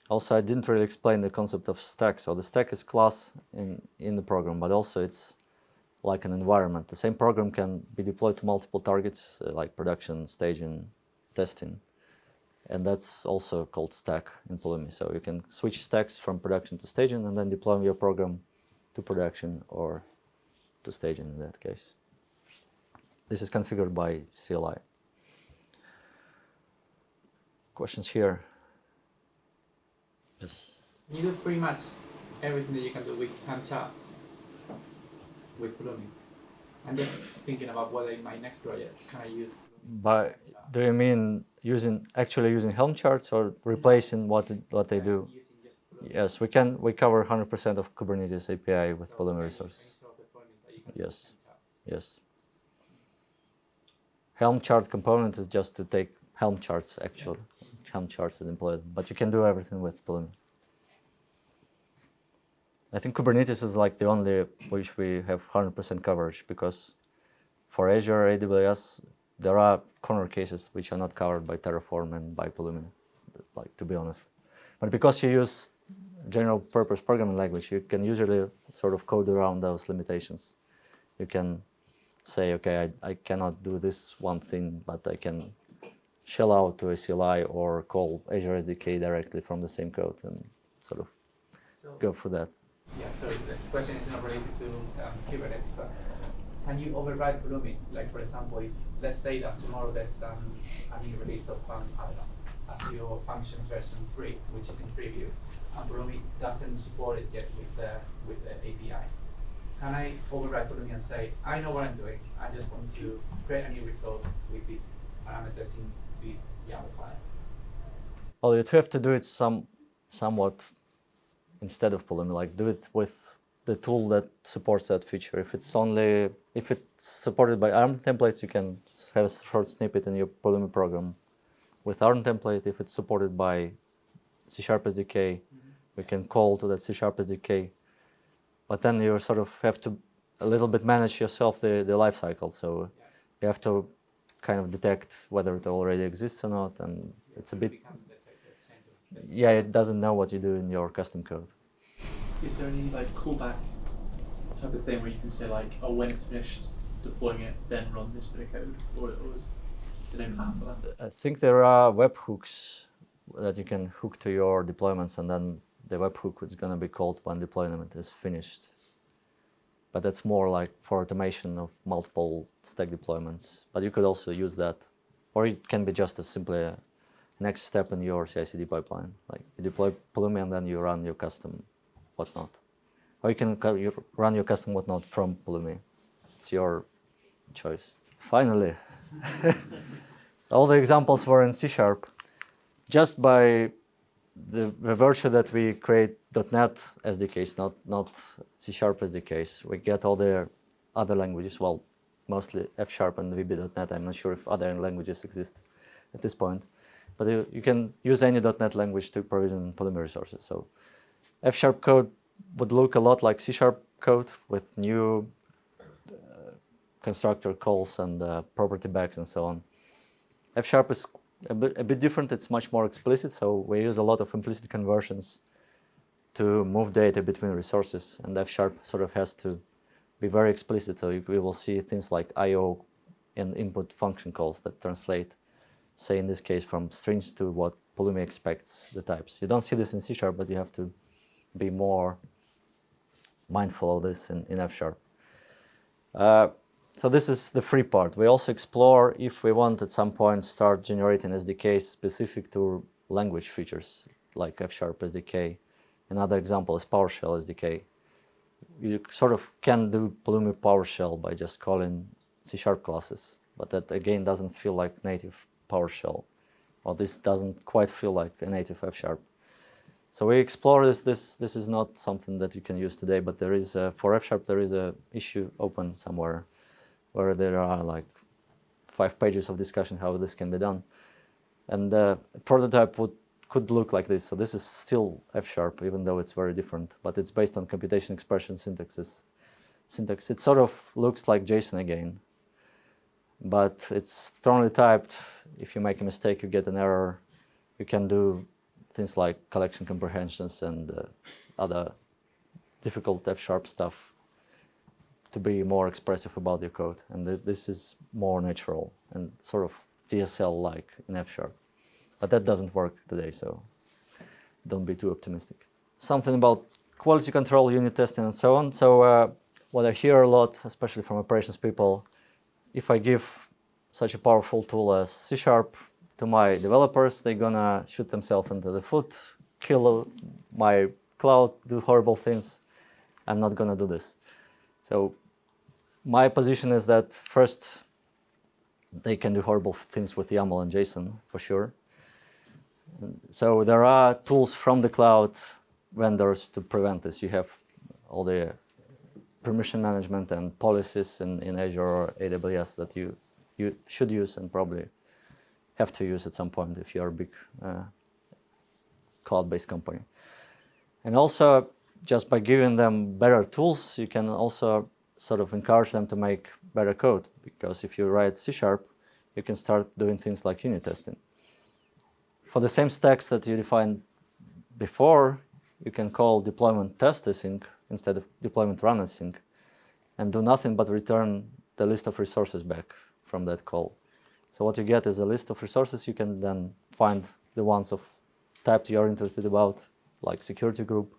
Speaker 1: Also, I didn't really explain the concept of stack. So the stack is class in the program, but also it's like an environment. The same program can be deployed to multiple targets, like production, staging, testing. And that's also called stack in Pulumi. So you can switch stacks from production to staging and then deploy your program to production or to staging in that case. This is configured by CLI. Questions here? Yes.
Speaker 6: You do pretty much everything that you can do with Helm charts with Pulumi. I'm just thinking about whether in my next project can I use Pulumi.
Speaker 1: But do you mean actually using Helm charts or replacing what they do?
Speaker 6: Using just Pulumi.
Speaker 1: Yes, we can. We cover 100% of Kubernetes API with Pulumi resources. Yes. Yes. Helm chart component is just to take Helm charts, actual Helm charts and employ them. But you can do everything with Pulumi. I think Kubernetes is like the only which we have 100% coverage, because for Azure, AWS, there are corner cases which are not covered by Terraform and by Pulumi, like, to be honest. But because you use general purpose programming language, you can usually sort of code around those limitations. You can say, okay, I cannot do this one thing, but I can shell out to a CLI or call Azure SDK directly from the same code and sort of go for that.
Speaker 6: Yeah, so the question is not related to Kubernetes, but can you override Pulumi? Like, for example, if let's say that tomorrow there's a new release of I don't know, Azure Functions version 3, which is in preview, and Pulumi doesn't support it yet with the API. Can I override Pulumi and say, I know what I'm doing, I just want to create a new resource with these parameters in this YAML file?
Speaker 1: Well, you'd have to do it somewhat instead of Pulumi, like do it with the tool that supports that feature. If it's supported by ARM templates, you can have a short snippet in your Pulumi program with ARM template. If it's supported by C# SDK, we can call to that C# SDK. But then you sort of have to a little bit manage yourself the life cycle. So you have to kind of detect whether it already exists or not, and it's a bit. Yeah, it doesn't know what you do in your custom code.
Speaker 2: Is there any like callback type of thing where you can say like, oh, when it's finished deploying it, then run this bit of code, or is there no plan for that?
Speaker 1: I think there are webhooks that you can hook to your deployments, and then the webhook is going to be called when deployment is finished. But that's more like for automation of multiple stack deployments. But you could also use that, or it can be just as simply a next step in your CI/CD pipeline. Like you deploy Pulumi and then you run your custom whatnot. Or you can run your custom whatnot from Pulumi. It's your choice. Finally, all the examples were in C#. Just by the virtue that we create .NET SDKs, not C# SDKs, we get all the other languages, well, mostly F# and VB.NET. I'm not sure if other languages exist at this point. But you can use any .NET language to provision Pulumi resources. So F# code would look a lot like C# code with new constructor calls and property bags and so on. F# is a bit different. It's much more explicit. So we use a lot of implicit conversions to move data between resources. And F# sort of has to be very explicit. So we will see things like I/O and input function calls that translate, say in this case, from strings to what Pulumi expects the types. You don't see this in C#, but you have to be more mindful of this in F#. So this is the free part. We also explore if we want at some point start generating SDKs specific to language features like F# SDK. Another example is PowerShell SDK. You sort of can do Pulumi PowerShell by just calling C# classes, but that again doesn't feel like native PowerShell, or this doesn't quite feel like a native F#. So we explore this. This is not something that you can use today, but there is for F# there is a issue open somewhere where there are like 5 pages of discussion how this can be done. And the prototype could look like this. So this is still F#, even though it's very different, but it's based on computation expression syntax. It sort of looks like JSON again, but it's strongly typed. If you make a mistake, you get an error. You can do things like collection comprehensions and other difficult F# stuff to be more expressive about your code. And this is more natural and sort of DSL-like in F#. But that doesn't work today, so don't be too optimistic. Something about quality control, unit testing, and so on. So what I hear a lot, especially from operations people, if I give such a powerful tool as C# to my developers, they're gonna shoot themselves into the foot, kill my cloud, do horrible things, I'm not going to do this. So my position is that first, they can do horrible things with YAML and JSON, for sure. So there are tools from the cloud vendors to prevent this. You have all the permission management and policies in Azure or AWS that you should use and probably have to use at some point if you're a big cloud-based company. And also, just by giving them better tools, you can also sort of encourage them to make better code. Because if you write C#, you can start doing things like unit testing. For the same stacks that you defined before, you can call deployment test async instead of deployment run async, and do nothing but return the list of resources back from that call. So what you get is a list of resources. You can then find the ones of type you're interested about, like security group,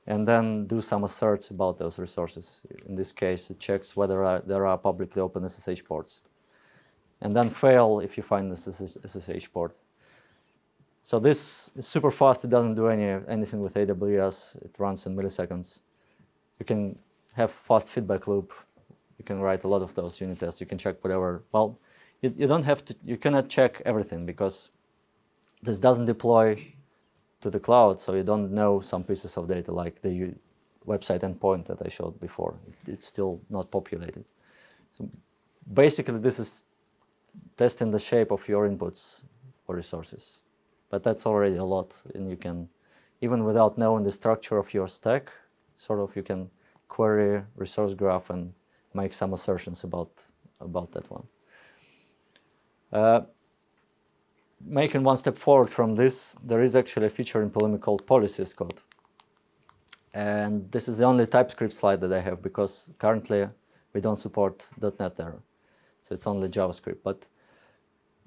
Speaker 1: and then do some asserts about those resources. In this case, it checks whether there are publicly open SSH ports, and then fail if you find the SSH port. So this is super fast. It doesn't do anything with AWS. It runs in milliseconds. You can have fast feedback loop. You can write a lot of those unit tests. You can check whatever. Well, you don't have to. You cannot check everything because this doesn't deploy to the cloud, so you don't know some pieces of data like the website endpoint that I showed before. It's still not populated. So basically, this is testing the shape of your inputs for resources. But that's already a lot, and you can, even without knowing the structure of your stack, sort of you can query resource graph and make some assertions about that one. Making one step forward from this, there is actually a feature in Pulumi called policies code. And this is the only TypeScript slide that I have because currently we don't support .NET there. So it's only JavaScript. But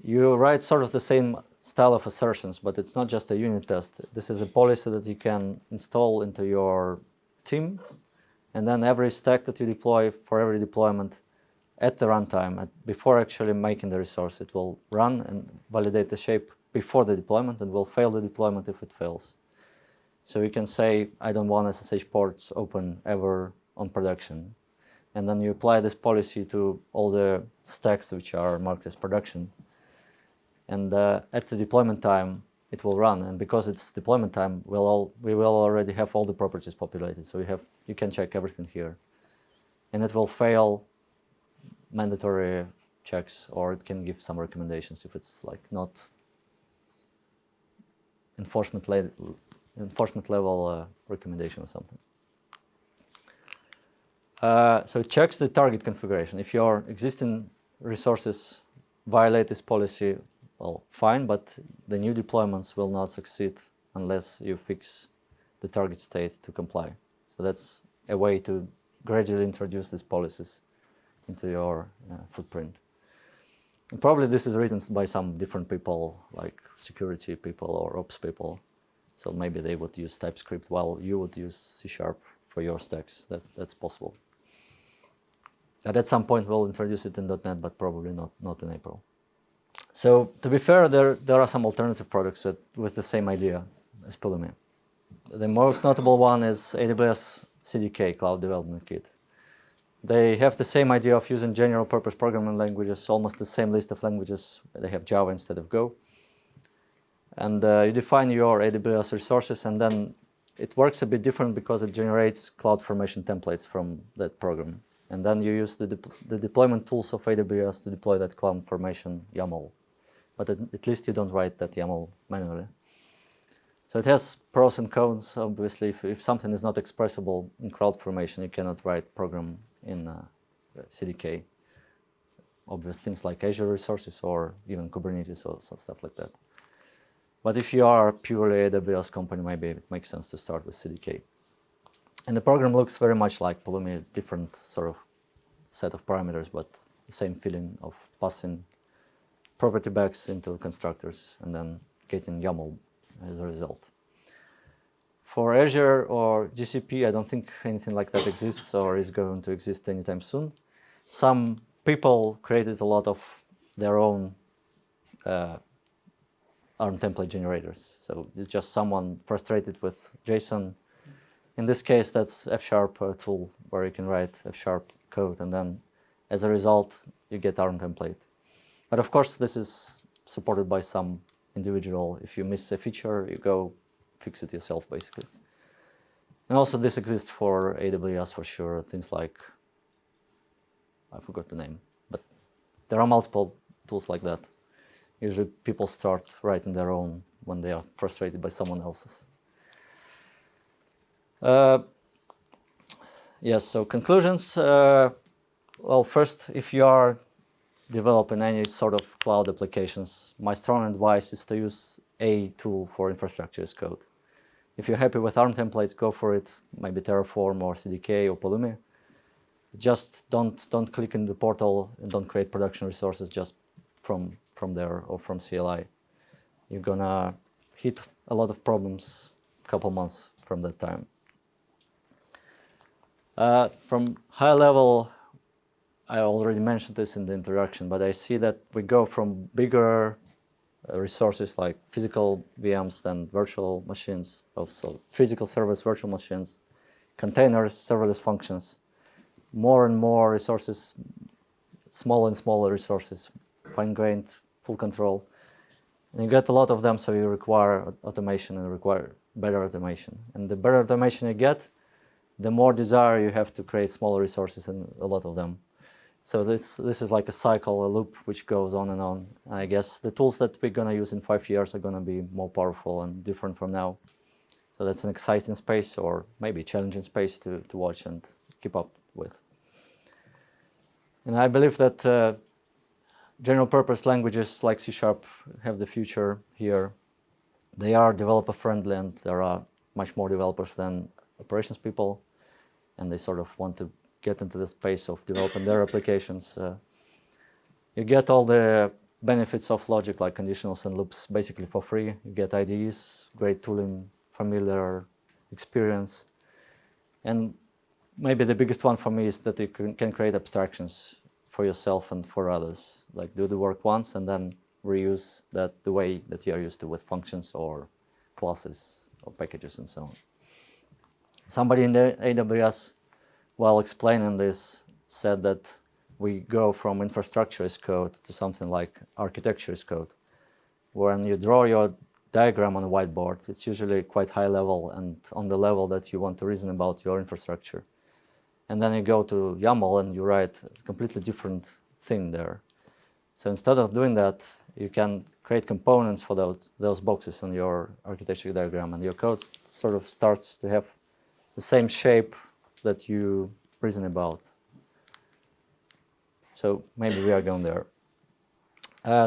Speaker 1: you write sort of the same style of assertions, but it's not just a unit test. This is a policy that you can install into your team. And then every stack that you deploy, for every deployment, at the runtime, before actually making the resource, it will run and validate the shape before the deployment and will fail the deployment if it fails. So you can say, I don't want SSH ports open ever on production. And then you apply this policy to all the stacks which are marked as production. And at the deployment time, it will run. And because it's deployment time, we will already have all the properties populated. So you can check everything here. And it will fail mandatory checks, or it can give some recommendations if it's like not enforcement level recommendation or something. So it checks the target configuration. If your existing resources violate this policy, well, fine, but the new deployments will not succeed unless you fix the target state to comply. So that's a way to gradually introduce these policies into your footprint. And probably this is written by some different people, like security people or ops people. So maybe they would use TypeScript while you would use C# for your stacks. That's possible. And at some point we'll introduce it in .NET, but probably not in April. So to be fair, there are some alternative products with the same idea as Pulumi. The most notable one is AWS CDK, Cloud Development Kit. They have the same idea of using general purpose programming languages, almost the same list of languages. They have Java instead of Go. And you define your AWS resources, and then it works a bit different because it generates CloudFormation templates from that program. And then you use the deployment tools of AWS to deploy that CloudFormation YAML. But at least you don't write that YAML manually. So it has pros and cons. Obviously, if something is not expressible in CloudFormation, you cannot write program in CDK. Obvious things like Azure resources or even Kubernetes or stuff like that. But if you are a purely AWS company, maybe it makes sense to start with CDK. And the program looks very much like Pulumi, different sort of set of parameters, but the same feeling of passing property bags into constructors and then getting YAML as a result. For Azure or GCP, I don't think anything like that exists or is going to exist anytime soon. Some people created a lot of their own ARM template generators. So it's just someone frustrated with JSON. In this case, that's F# tool where you can write F# code, and then as a result, you get ARM template. But of course, this is supported by some individual. If you miss a feature, you go fix it yourself, basically. And also, this exists for AWS for sure. Things like, I forgot the name, but there are multiple tools like that. Usually, people start writing their own when they are frustrated by someone else's. Yes, so conclusions. Well, first, if you are developing any sort of cloud applications, my strong advice is to use a tool for infrastructure as code. If you're happy with ARM templates, go for it. Maybe Terraform or CDK or Pulumi. Just don't click in the portal and don't create production resources just from there or from CLI. You're gonna hit a lot of problems a couple months from that time. From high level, I already mentioned this in the introduction, but I see that we go from bigger resources like physical VMs than virtual machines, also physical servers, virtual machines, containers, serverless functions, more and more resources, smaller and smaller resources, fine-grained, full control. And you get a lot of them, so you require automation and require better automation. And the better automation you get, the more desire you have to create smaller resources and a lot of them. So this is like a cycle, a loop, which goes on and on. And I guess the tools that we're going to use in 5 years are going to be more powerful and different from now. So that's an exciting space, or maybe challenging space to watch and keep up with. And I believe that general purpose languages like C# have the future here. They are developer friendly, and there are much more developers than operations people, and they sort of want to get into the space of developing their applications. You get all the benefits of logic like conditionals and loops basically for free. You get IDEs, great tooling, familiar experience. And maybe the biggest one for me is that you can create abstractions for yourself and for others. Like do the work once and then reuse that the way that you are used to with functions or classes or packages and so on. Somebody in the AWS, while explaining this, said that we go from infrastructure as code to something like architecture as code. When you draw your diagram on a whiteboard, it's usually quite high level and on the level that you want to reason about your infrastructure. And then you go to YAML and you write a completely different thing there. So instead of doing that, you can create components for those boxes on your architecture diagram, and your code sort of starts to have the same shape that you reason about. So maybe we are going there.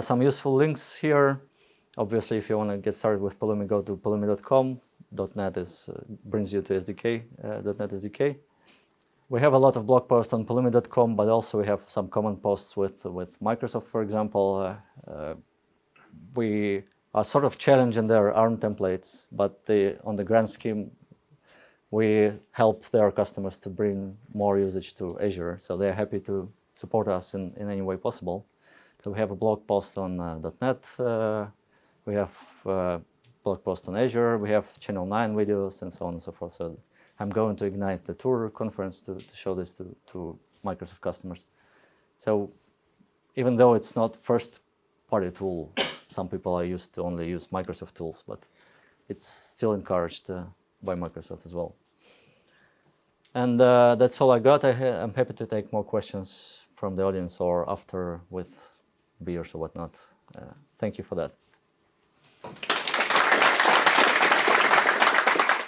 Speaker 1: Some useful links here. Obviously, if you want to get started with Pulumi, go to pulumi.com. .NET brings you to SDK, .NET SDK. We have a lot of blog posts on pulumi.com, but also we have some common posts with Microsoft, for example. We are sort of challenging their ARM templates, but on the grand scheme, we help their customers to bring more usage to Azure. So they're happy to support us in any way possible. So we have a blog post on .NET. We have a blog post on Azure. We have Channel 9 videos and so on and so forth. So I'm going to Ignite the Tour conference to show this to Microsoft customers. So even though it's not first-party tool, some people are used to only use Microsoft tools, but it's still encouraged by Microsoft as well. And that's all I got. I'm happy to take more questions from the audience or after with beers or whatnot. Thank you for that.